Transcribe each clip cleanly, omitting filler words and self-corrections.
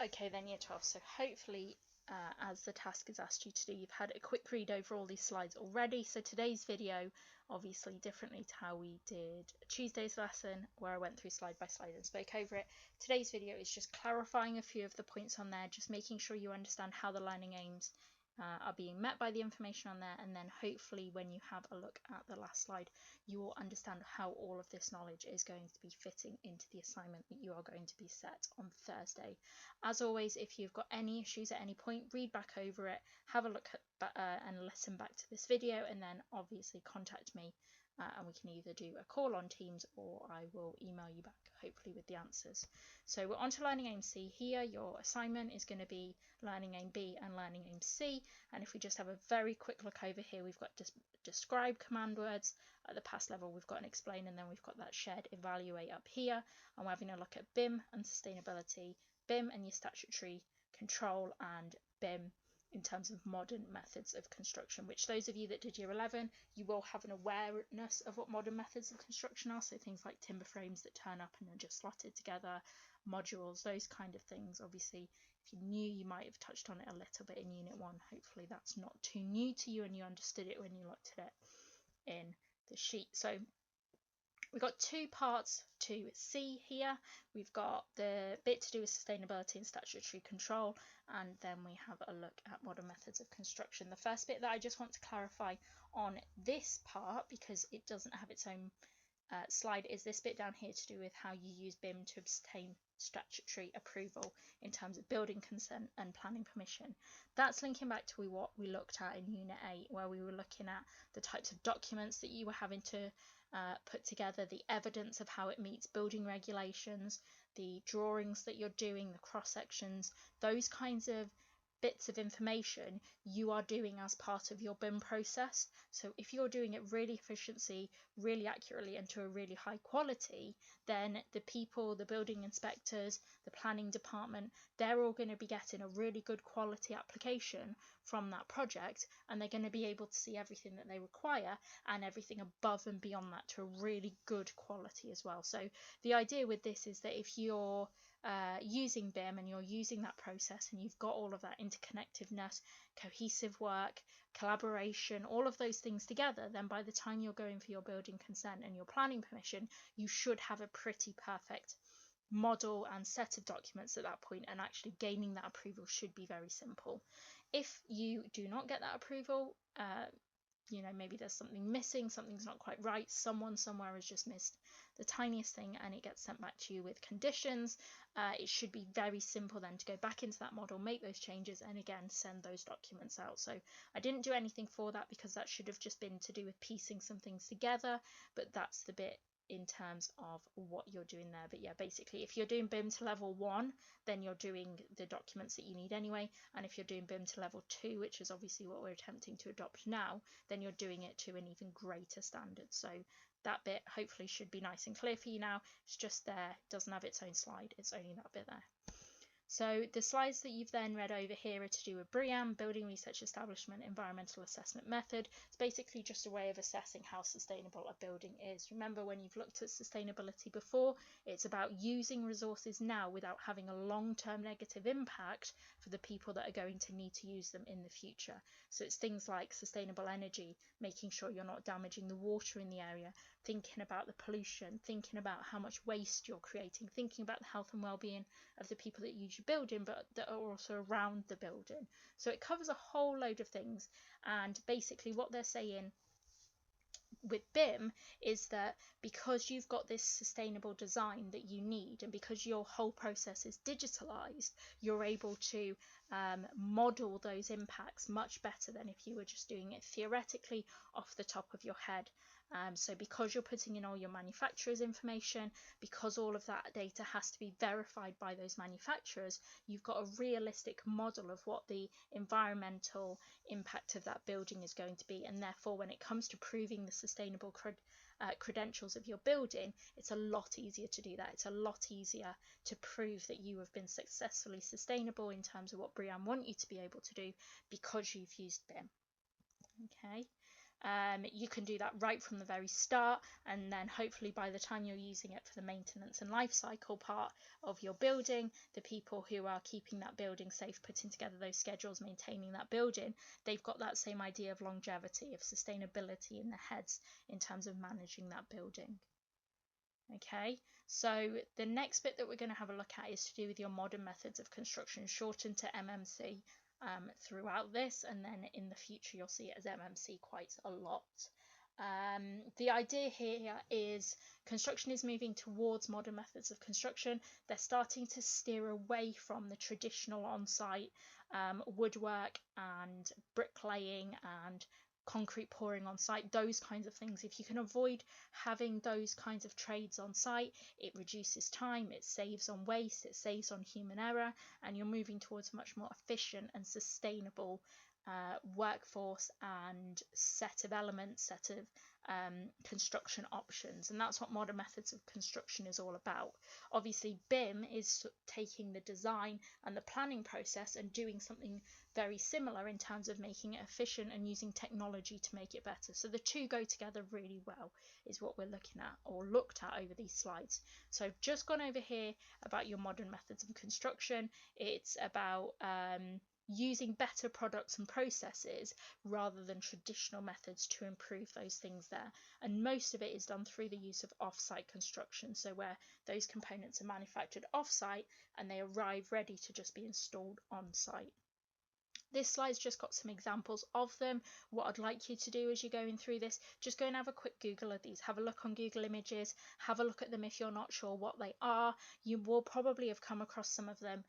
Okay then, year 12. So hopefully, as the task is asked you to do, you've had a quick read over all these slides already. So today's video, obviously differently to how we did Tuesday's lesson, where I went through slide by slide and spoke over it. Today's video is just clarifying a few of the points on there, just making sure you understand how the learning aims are being met by the information on there, and then hopefully when you have a look at the last slide you will understand how all of this knowledge is going to be fitting into the assignment that you are going to be set on Thursday. As always, if you've got any issues at any point, read back over it, have a look at and listen back to this video, and then obviously contact me and we can either do a call on Teams or I will email you back, hopefully with the answers. So we're on to Learning Aim C here. Your assignment is going to be Learning Aim B and Learning Aim C, and if we just have a very quick look over here, we've got describe command words. At the past level we've got an explain, and then we've got that shared evaluate up here, and we're having a look at BIM and sustainability, BIM and your statutory control, and BIM in terms of modern methods of construction, which those of you that did year 11, you will have an awareness of what modern methods of construction are. So things like timber frames that turn up and are just slotted together, modules, those kind of things. Obviously, if you're new, you might have touched on it a little bit in Unit 1. Hopefully that's not too new to you and you understood it when you looked at it in the sheet. So we've got two parts to see here. We've got the bit to do with sustainability and statutory control, and then we have a look at modern methods of construction. The first bit that I just want to clarify on this part, because it doesn't have its own slide, is this bit down here to do with how you use BIM to obtain statutory approval in terms of building consent and planning permission. That's linking back to what we looked at in Unit 8, where we were looking at the types of documents that you were having to put together, the evidence of how it meets building regulations, the drawings that you're doing, the cross sections, those kinds of bits of information you are doing as part of your BIM process. So if you're doing it really efficiently, really accurately, and to a really high quality, then the people, the building inspectors, the planning department, they're all going to be getting a really good quality application from that project, and they're going to be able to see everything that they require and everything above and beyond that to a really good quality as well. So the idea with this is that if you're using BIM and you're using that process and you've got all of that interconnectedness, cohesive work, collaboration, all of those things together, then by the time you're going for your building consent and your planning permission, you should have a pretty perfect model and set of documents at that point, and actually gaining that approval should be very simple. If you do not get that approval, you know, maybe there's something missing, something's not quite right, someone somewhere has just missed the tiniest thing, and it gets sent back to you with conditions. It should be very simple then to go back into that model, make those changes, and again send those documents out. So I didn't do anything for that because that should have just been to do with piecing some things together, but that's the bit in terms of what you're doing there. But yeah, basically if you're doing BIM to level 1, then you're doing the documents that you need anyway, and if you're doing BIM to level 2, which is obviously what we're attempting to adopt now, then you're doing it to an even greater standard. So that bit hopefully should be nice and clear for you now. It's just there, it doesn't have its own slide, it's only that bit there. So the slides that you've then read over here are to do with BREEAM, Building Research Establishment Environmental Assessment Method. It's basically just a way of assessing how sustainable a building is. Remember, when you've looked at sustainability before, it's about using resources now without having a long-term negative impact for the people that are going to need to use them in the future. So it's things like sustainable energy, making sure you're not damaging the water in the area, thinking about the pollution, thinking about how much waste you're creating, thinking about the health and well-being of the people that use your building but that are also around the building. So it covers a whole load of things, and basically what they're saying with BIM is that because you've got this sustainable design that you need, and because your whole process is digitalized, you're able to model those impacts much better than if you were just doing it theoretically off the top of your head. So because you're putting in all your manufacturer's information, because all of that data has to be verified by those manufacturers, you've got a realistic model of what the environmental impact of that building is going to be, and therefore when it comes to proving the sustainable credentials of your building, it's a lot easier to do that. It's a lot easier to prove that you have been successfully sustainable in terms of what BREEAM want you to be able to do because you've used BIM. Okay. You can do that right from the very start, and then hopefully by the time you're using it for the maintenance and life cycle part of your building, the people who are keeping that building safe, putting together those schedules, maintaining that building, they've got that same idea of longevity, of sustainability in their heads in terms of managing that building. Okay, so the next bit that we're going to have a look at is to do with your modern methods of construction, shortened to MMC throughout this, and then in the future you'll see it as MMC quite a lot. The idea here is construction is moving towards modern methods of construction. They're starting to steer away from the traditional on-site woodwork and bricklaying and concrete pouring on site, those kinds of things. If you can avoid having those kinds of trades on site, it reduces time, it saves on waste, it saves on human error, and you're moving towards a much more efficient and sustainable workforce and set of elements, set of construction options. And that's what modern methods of construction is all about. Obviously, BIM is taking the design and the planning process and doing something very similar in terms of making it efficient and using technology to make it better. So the two go together really well, is what we're looking at or looked at over these slides. So I've just gone over here about your modern methods of construction. It's about using better products and processes rather than traditional methods to improve those things there. And most of it is done through the use of off-site construction, so where those components are manufactured off-site and they arrive ready to just be installed on-site. This slide's just got some examples of them. What I'd like you to do as you're going through this, just go and have a quick Google of these. Have a look on Google Images, have a look at them if you're not sure what they are. You will probably have come across some of them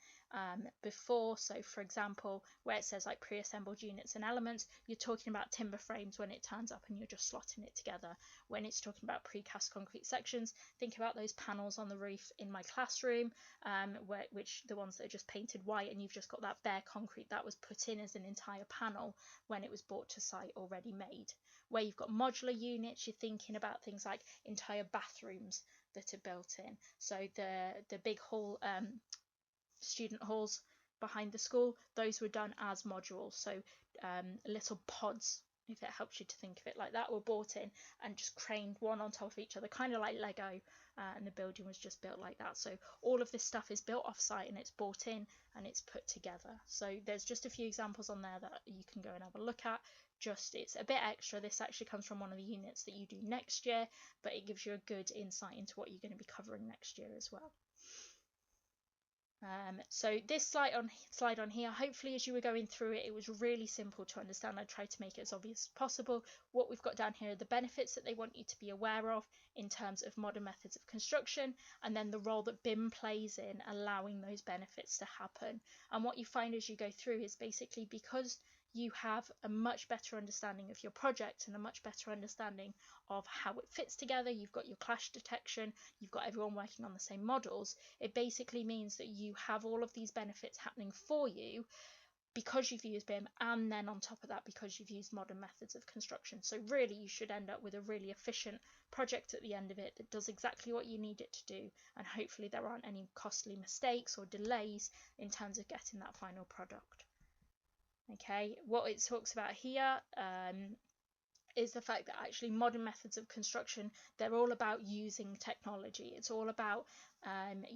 before. So for example, where it says like pre-assembled units and elements, you're talking about timber frames when it turns up and you're just slotting it together. When it's talking about precast concrete sections, think about those panels on the roof in my classroom, which the ones that are just painted white and you've just got that bare concrete that was put in as an entire panel when it was brought to site already made. Where you've got modular units, you're thinking about things like entire bathrooms that are built in. So the big hall, student halls behind the school, those were done as modules. So little pods, if it helps you to think of it like that, were brought in and just craned one on top of each other, kind of like Lego, and the building was just built like that. So all of this stuff is built off site and it's brought in and it's put together. So there's just a few examples on there that you can go and have a look at. Just, it's a bit extra. This actually comes from one of the units that you do next year, but it gives you a good insight into what you're going to be covering next year as well. So this slide on here, hopefully as you were going through it, it was really simple to understand. I tried to make it as obvious as possible. What we've got down here are the benefits that they want you to be aware of in terms of modern methods of construction, and then the role that BIM plays in allowing those benefits to happen. And what you find as you go through is basically because you have a much better understanding of your project and a much better understanding of how it fits together, you've got your clash detection, you've got everyone working on the same models, it basically means that you have all of these benefits happening for you because you've used BIM, and then on top of that because you've used modern methods of construction. So really you should end up with a really efficient project at the end of it that does exactly what you need it to do, and hopefully there aren't any costly mistakes or delays in terms of getting that final product. Okay, what it talks about here is the fact that actually modern methods of construction, they're all about using technology. It's all about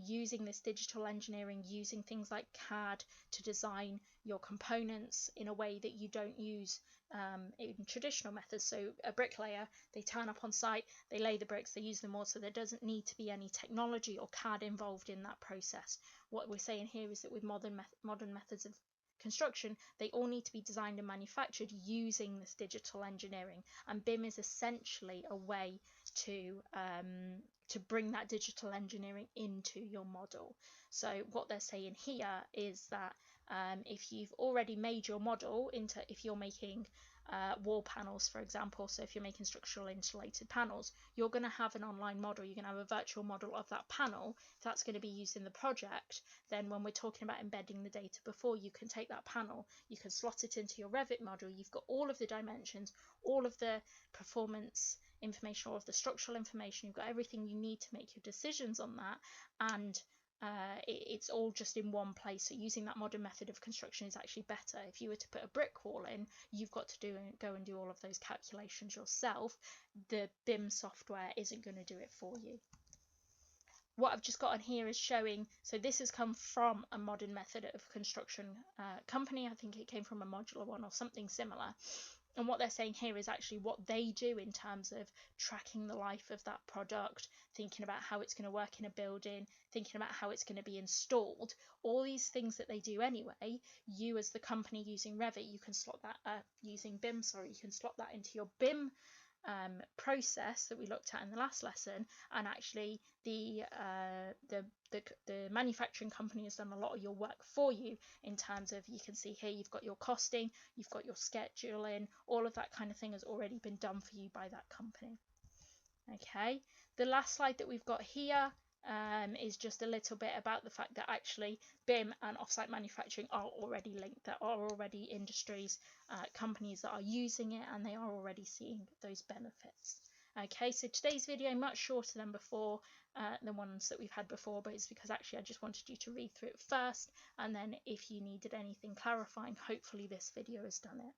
using this digital engineering, using things like CAD to design your components in a way that you don't use in traditional methods. So a bricklayer, they turn up on site, they lay the bricks, they use them all, so there doesn't need to be any technology or CAD involved in that process. What we're saying here is that with modern methods of construction, they all need to be designed and manufactured using this digital engineering, and BIM is essentially a way to bring that digital engineering into your model. So what they're saying here is that if you've already made your model into, if you're making wall panels, for example, so if you're making structural insulated panels, you're going to have an online model, you're going to have a virtual model of that panel. If that's going to be used in the project, then when we're talking about embedding the data before, you can take that panel, you can slot it into your Revit model, you've got all of the dimensions, all of the performance information, all of the structural information, you've got everything you need to make your decisions on that, and it's all just in one place. So using that modern method of construction is actually better. If you were to put a brick wall in, you've got to go and do all of those calculations yourself. The BIM software isn't going to do it for you. What I've just got on here is showing, so this has come from a modern method of construction company. I think it came from a modular one or something similar. And what they're saying here is actually what they do in terms of tracking the life of that product, thinking about how it's going to work in a building, thinking about how it's going to be installed. All these things that they do anyway, you as the company using Revit, you can slot that using BIM, sorry, you can slot that into your BIM process that we looked at in the last lesson, and actually the manufacturing company has done a lot of your work for you in terms of, you can see here you've got your costing, you've got your scheduling, all of that kind of thing has already been done for you by that company. Okay, the last slide that we've got here is just a little bit about the fact that actually BIM and offsite manufacturing are already linked. There are already industries, companies that are using it, and they are already seeing those benefits. Okay, so today's video much shorter than before, the ones that we've had before, but it's because actually I just wanted you to read through it first, and then if you needed anything clarifying, hopefully this video has done it.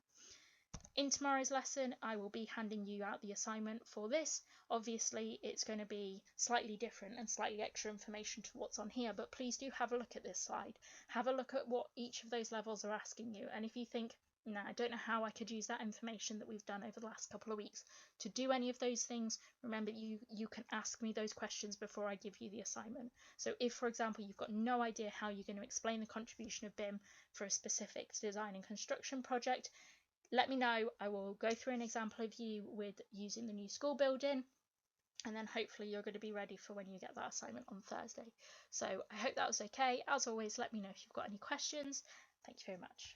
In tomorrow's lesson, I will be handing you out the assignment for this. Obviously, it's going to be slightly different and slightly extra information to what's on here, but please do have a look at this slide. Have a look at what each of those levels are asking you. And if you think, no, I don't know how I could use that information that we've done over the last couple of weeks to do any of those things, remember you can ask me those questions before I give you the assignment. So if, for example, you've got no idea how you're going to explain the contribution of BIM for a specific design and construction project, let me know. I will go through an example of you with using the new school building, and then hopefully you're going to be ready for when you get that assignment on Thursday. So I hope that was okay. As always, let me know if you've got any questions. Thank you very much.